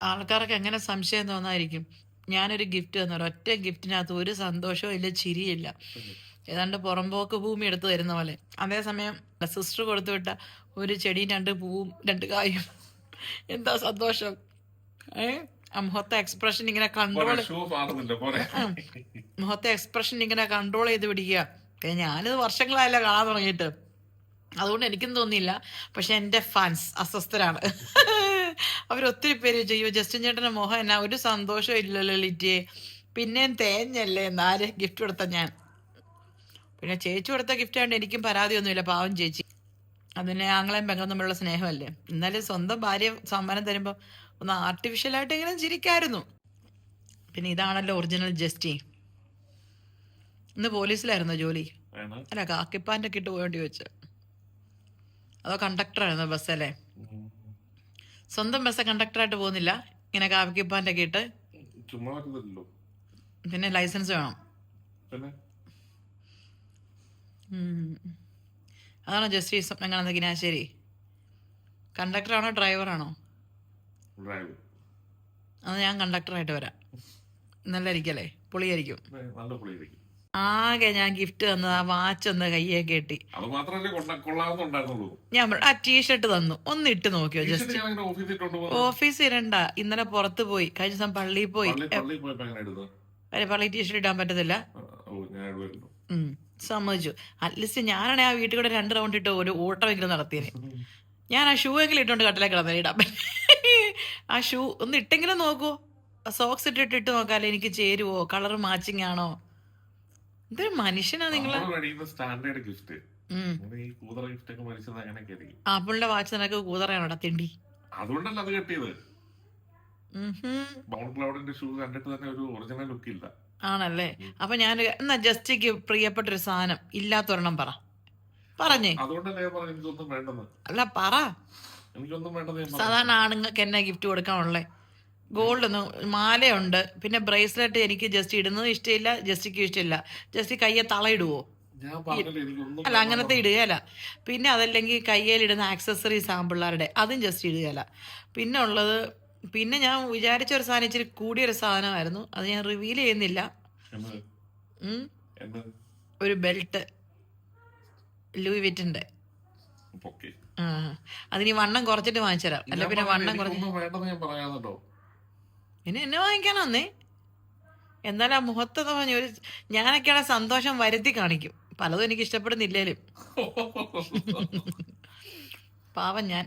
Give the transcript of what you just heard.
ആൾക്കാർക്ക് എങ്ങനെ സംശയം തോന്നാതിരിക്കും? ഞാനൊരു ഗിഫ്റ്റ് തന്നു. ഒരൊറ്റ ഗിഫ്റ്റിനകത്ത് ഒരു സന്തോഷവും ഇല്ല, ചിരിയില്ല. ഏതാണ്ട് പുറമ്പോക്ക് ഭൂമി എടുത്ത് തരുന്ന പോലെ. അതേസമയം സിസ്റ്റർ കൊടുത്തു വിട്ട ഒരു ചെടിയും 2 പൂവും 2 കായും എന്താ സന്തോഷം! ഏ? ആ മുഖത്തെ എക്സ്പ്രഷൻ ഇങ്ങനെ കൺട്രോൾ മുഖത്തെ എക്സ്പ്രഷൻ ഇങ്ങനെ കൺട്രോൾ ചെയ്ത് പിടിക്കുക. ഞാനിത് വർഷങ്ങളായല്ലോ കാണാൻ തുടങ്ങിയിട്ട്. അതുകൊണ്ട് എനിക്കും തോന്നിയില്ല. പക്ഷെ എൻ്റെ ഫാൻസ് അസ്വസ്ഥരാണ്. അവരൊത്തിരി പേര് ചെയ്യും ജസ്റ്റിൻ ചേട്ടൻ്റെ മുഖം എന്നാ ഒരു സന്തോഷവും ഇല്ലല്ലോ ലിറ്റിയെ, പിന്നെയും തേഞ്ഞല്ലേ എന്നാര് ഗിഫ്റ്റ് കൊടുത്ത ഞാൻ. പിന്നെ ചേച്ചി കൊടുത്ത ഗിഫ്റ്റ് ആയതുകൊണ്ട് എനിക്കും പരാതിയൊന്നുമില്ല, പാവം ചേച്ചി. അതിന് ആങ്ങളെയും പെങ്ങളും തമ്മിലുള്ള സ്നേഹമല്ലേ. എന്നാലും സ്വന്തം ഭാര്യ സമ്മാനം തരുമ്പോൾ ഒന്ന് ആർട്ടിഫിഷ്യലായിട്ട് എങ്ങനെ ചിരിക്കായിരുന്നു. പിന്നെ ഇതാണല്ലോ ഒറിജിനൽ ജസ്റ്റി. ഇന്ന് പോലീസിലായിരുന്നോ ജോലി? അല്ല, കാക്കിപ്പാൻ്റെ ഒക്കെ ഇട്ട് പോകേണ്ടി വെച്ച്. അതോ കണ്ടക്ടറായിരുന്നോ ബസ്സല്ലേ? സ്വന്തം ബസ് കണ്ടക്ടറായിട്ട് പോകുന്നില്ല, ഇങ്ങനെ കാക്കിപ്പാൻ്റെ ഒക്കെ ഇട്ട്. പിന്നെ ലൈസൻസ് വേണം. അതാണോ ജസ്റ്റി എങ്ങനെ ഗിനാശ്ശേരി? കണ്ടക്ടറാണോ ഡ്രൈവറാണോ? അത് ഞാൻ കണ്ടക്ടറായിട്ട് വരാം. നല്ലായിരിക്കല്ലേ? പൊളിയായിരിക്കും. ആകെ ഞാൻ ഗിഫ്റ്റ് തന്നത് ആ വാച്ച് ഒന്ന് കയ്യെ കെട്ടി. ഞാൻ ആ ടീഷർട്ട് തന്നു, ഒന്ന് ഇട്ട് നോക്കിയോ ജസ്റ്റ്? ഓഫീസിൽ ഇടണ്ട, ഇന്നലെ പുറത്ത് പോയി, കഴിഞ്ഞ ദിവസം പള്ളിയിൽ പോയി. പള്ളി ടീഷർട്ട് ഇടാൻ പറ്റത്തില്ല. സമ്മതിച്ചു. അറ്റ്ലീസ്റ്റ് ഞാനാണെ ആ വീട്ടിൽ കൂടെ 2 റൗണ്ട് ഇട്ട് ഒരു ഓട്ടമെങ്കിലും നടത്തിയേനെ. ഞാൻ ആ ഷൂ എങ്കിലും ഇട്ടോണ്ട് കട്ടിലേക്ക് കിടന്നേ ഇടാൻ. ആ ഷൂ ഒന്ന് ഇട്ടെങ്കിലും നോക്കൂ. സോക്സ് ഇട്ട് നോക്കാല്ലേ എനിക്ക് ചേരുവോ, കളർ മാച്ചിങ് ആണോ? ഇതൊരു മനുഷ്യനാ നിങ്ങള്. ആപ്പിളിന്റെ വാച്ച് നിനക്ക് കൂതറയാണോടാ തിണ്ടി? അതുകൊണ്ടല്ല അത് കെട്ടിയത്. ബൗൺ ക്ലൗഡിന്റെ ഷൂ കണ്ടിട്ട് തന്നെ ഒരു ഒറിജിനൽ ലുക്ക് ഇല്ല. ആണല്ലേ? അപ്പൊ ഞാൻ എന്നാ ജസ്റ്റിക്ക് പ്രിയപ്പെട്ടൊരു സാധനം ഇല്ലാത്തൊരെണ്ണം പറഞ്ഞേ. അല്ല പറ. സാധാരണ ആണുങ്ങൾക്ക് എന്നാ ഗിഫ്റ്റ് കൊടുക്കാനുള്ളേ? ഗോൾഡ് ഒന്ന് മാലയുണ്ട്, പിന്നെ ബ്രേസ്ലെറ്റ്. എനിക്ക് ജസ്റ്റ് ഇടുന്നത് ഇഷ്ടമില്ല, ജസ്റ്റിക്ക് ഇഷ്ടമില്ല. ജസ്റ്റ് കയ്യെ തളയിടുവോ? അല്ല, അങ്ങനത്തെ ഇടുകയല്ല. പിന്നെ അതല്ലെങ്കിൽ കയ്യിലിടുന്ന ആക്സസറീസ് ആമ്പിള്ളാരുടെ, അതും ജസ്റ്റ് ഇടുകയല്ല. പിന്നെ ഉള്ളത്, പിന്നെ ഞാൻ വിചാരിച്ച ഒരു സാധനം ഇച്ചിരി കൂടിയൊരു സാധനമായിരുന്നു, അത് ഞാൻ റിവീൽ ചെയ്യുന്നില്ല. ഒരു ബെൽറ്റ്, ലൂയി വിറ്റിന്റെ. അതിന് വണ്ണം കുറച്ചിട്ട് വാങ്ങിച്ചുതരാം. അല്ല പിന്നെ വണ്ണം കുറച്ച് പിന്നെ എന്നെ വാങ്ങിക്കാനൊന്നേ. എന്നാലും ആ മുഖത്തെന്ന് പറഞ്ഞ ഒരു, ഞാനൊക്കെയാണ് സന്തോഷം വരുത്തി കാണിക്കും. പലതും എനിക്ക് ഇഷ്ടപ്പെടുന്നില്ലേലും. പാവം ഞാൻ.